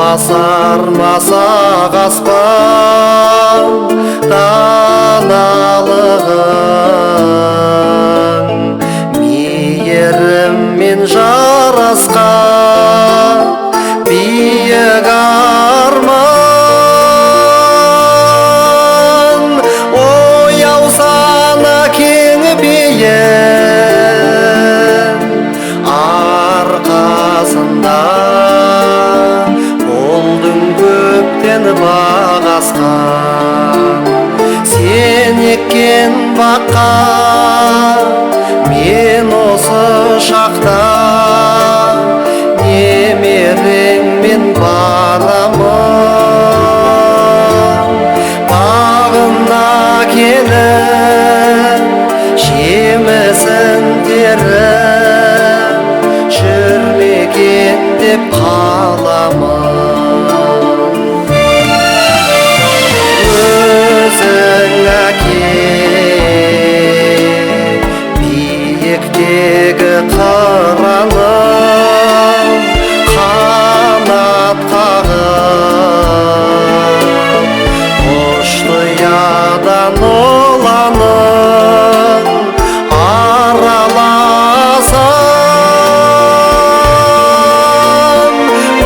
Басармасақ аспан даналығың, мейіріммен жарасқан биік арман. Ояу сана кең бейін арқасында болдың көптен бағасқан. Сен еккен баққа мен осы шақта немереңмен барамын. Бағына келіп жемісін теріп жүрмеген деп қаламын. Өзің әке биіктегі қыраным, қанат қағып ұшты ұядан ұланым араласам.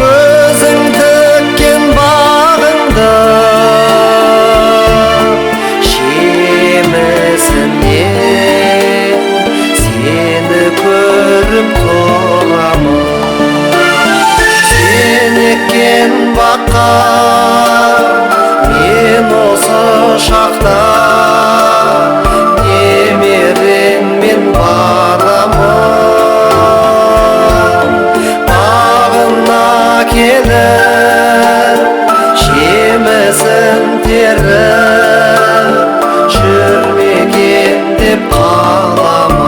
Өзің тіккен бағыңды жемісінен сені көріп тұрамын. Сен еккен баққа мен осы шақта немереңмен барамын. Бағына келіп жемісін теріп жүрмеген деп қаламын.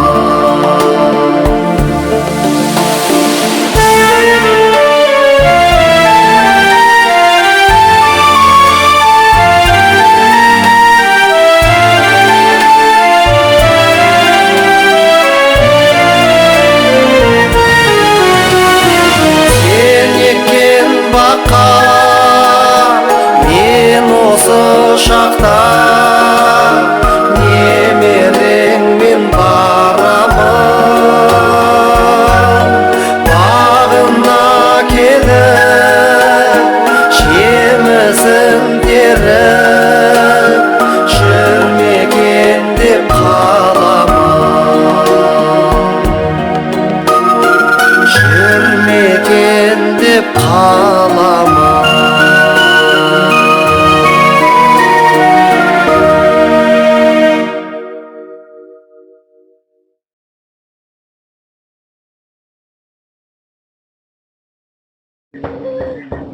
Баққа мен осы шақта